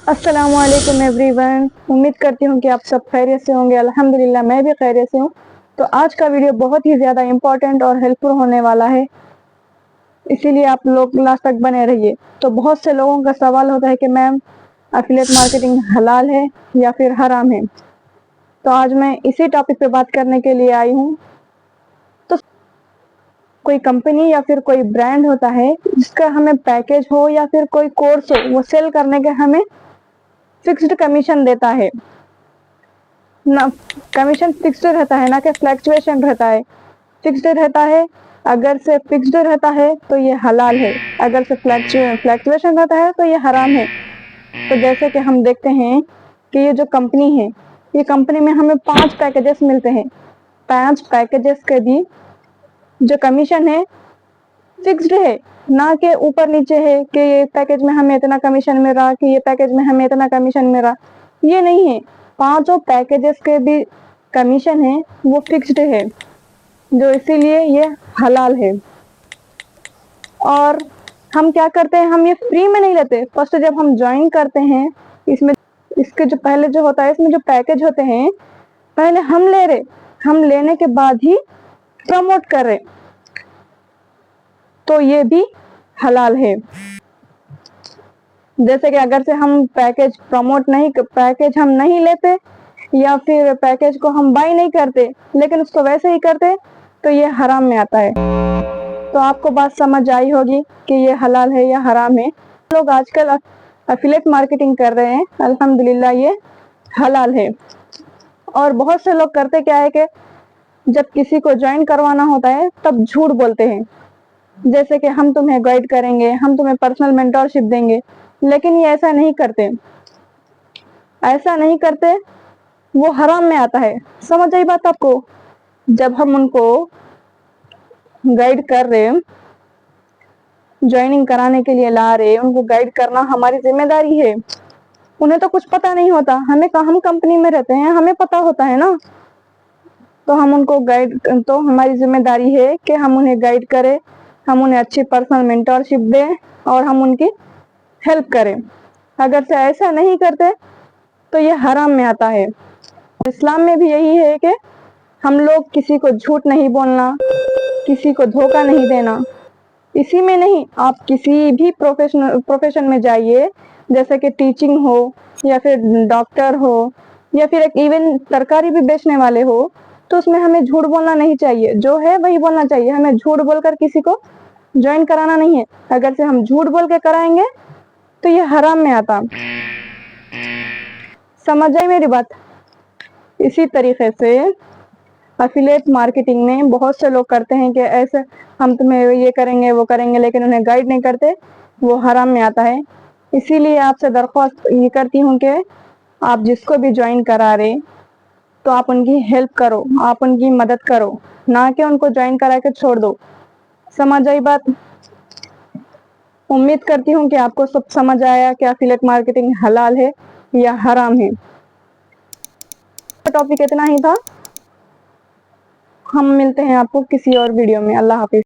अस्सलाम वालेकुम एवरीवन। उम्मीद करती हूँ कि आप सब खैरियत से होंगे। अल्हम्दुलिल्लाह मैं भी खैरियत से हूँ। तो आज का वीडियो बहुत ही ज़्यादा इम्पोर्टेंट और हेल्पफुल होने वाला है, इसीलिए आप लोग लास्ट तक बने रहिए। तो बहुत से लोगों का सवाल होता है कि मैम एफिलिएट मार्केटिंग हलाल है या फिर हराम है। तो आज मैं इसी टॉपिक पे बात करने के लिए आई हूँ। तो कोई कंपनी या फिर कोई ब्रांड होता है जिसका हमें पैकेज हो या फिर कोई कोर्स हो, वो सेल करने के हमें फिक्स्ड कमीशन देता है ना। कमीशन फिक्स्ड रहता है, ना कि फ्लक्चुएशन रहता है। फिक्स्ड रहता है। अगर से फिक्स्ड रहता है तो ये हलाल है, अगर से फ्लक्चुएशन रहता है तो ये हराम है। तो जैसे कि हम देखते हैं कि ये जो कंपनी है, ये कंपनी में हमें 5 पैकेजेस मिलते हैं। 5 पैकेजेस के भी जो कमीशन है फिक्स्ड है, ना कि ऊपर नीचे है कि ये पैकेज में हमें इतना कमीशन मिल रहा, कि ये पैकेज में हमें इतना कमीशन मिल रहा। ये नहीं है। 5 पैकेजेस के भी कमीशन है वो फिक्स्ड है, जो इसीलिए ये हलाल है। और हम क्या करते हैं, हम ये फ्री में नहीं लेते। फर्स्ट जब हम ज्वाइन करते हैं इसमें, इसके जो पहले जो होता है, इसमें जो पैकेज होते हैं पहले हम ले रहे, हम लेने के बाद ही प्रमोट कर रहे, तो ये भी हलाल है। जैसे कि अगर से हम पैकेज हम नहीं लेते या फिर पैकेज को हम बाय नहीं करते लेकिन उसको वैसे ही करते, तो ये हराम में आता है। तो आपको बात समझ आई होगी कि ये हलाल है या हराम है। लोग आजकल एफिलिएट मार्केटिंग कर रहे हैं, अल्हम्दुलिल्लाह ये हलाल है। और बहुत से लोग करते क्या है कि जब किसी को ज्वाइन करवाना होता है तब झूठ बोलते हैं, जैसे कि हम तुम्हें गाइड करेंगे, हम तुम्हें पर्सनल मेंटरशिप देंगे। लेकिन ये ऐसा नहीं करते, ऐसा नहीं करते, वो हराम में आता है। समझ आई बात आपको? जब हम उनको गाइड कर रहे, ज्वाइनिंग कराने के लिए ला रहे, उनको गाइड करना हमारी जिम्मेदारी है। उन्हें तो कुछ पता नहीं होता, हम कंपनी में रहते हैं, हमें पता होता है ना। तो हम उनको गाइड, तो हमारी जिम्मेदारी है कि हम उन्हें गाइड करें, हम उन्हें अच्छी पर्सनल मेंटरशिप दें और हम उनकी हेल्प करें। अगर से ऐसा नहीं करते तो ये हराम में आता है। इस्लाम में भी यही है कि हम लोग किसी को झूठ नहीं बोलना, किसी को धोखा नहीं देना। इसी में नहीं, आप किसी भी प्रोफेशन में जाइए, जैसे कि टीचिंग हो या फिर डॉक्टर हो या फिर एक इवन तरकारी भी बेचने वाले हो, तो उसमें हमें झूठ बोलना नहीं चाहिए। जो है वही बोलना चाहिए। हमें झूठ बोलकर किसी को ज्वाइन कराना नहीं है। अगर से हम झूठ बोल के कराएंगे तो ये हराम में आता। समझ आई मेरी बात? इसी तरीके से एफिलिएट मार्केटिंग में बहुत से लोग करते हैं कि ऐसे हम तुम्हें ये करेंगे वो करेंगे, लेकिन उन्हें गाइड नहीं करते, वो हराम में आता है। इसीलिए आपसे दरख्वास्त ये करती हूँ कि आप जिसको भी ज्वाइन करा रहे तो आप उनकी हेल्प करो, आप उनकी मदद करो, ना कि उनको ज्वाइन करा के छोड़ दो। समझ आई बात? उम्मीद करती हूँ कि आपको सब समझ आया कि एफिलिएट मार्केटिंग हलाल है या हराम है। टॉपिक इतना ही था। हम मिलते हैं आपको किसी और वीडियो में। अल्लाह हाफिज।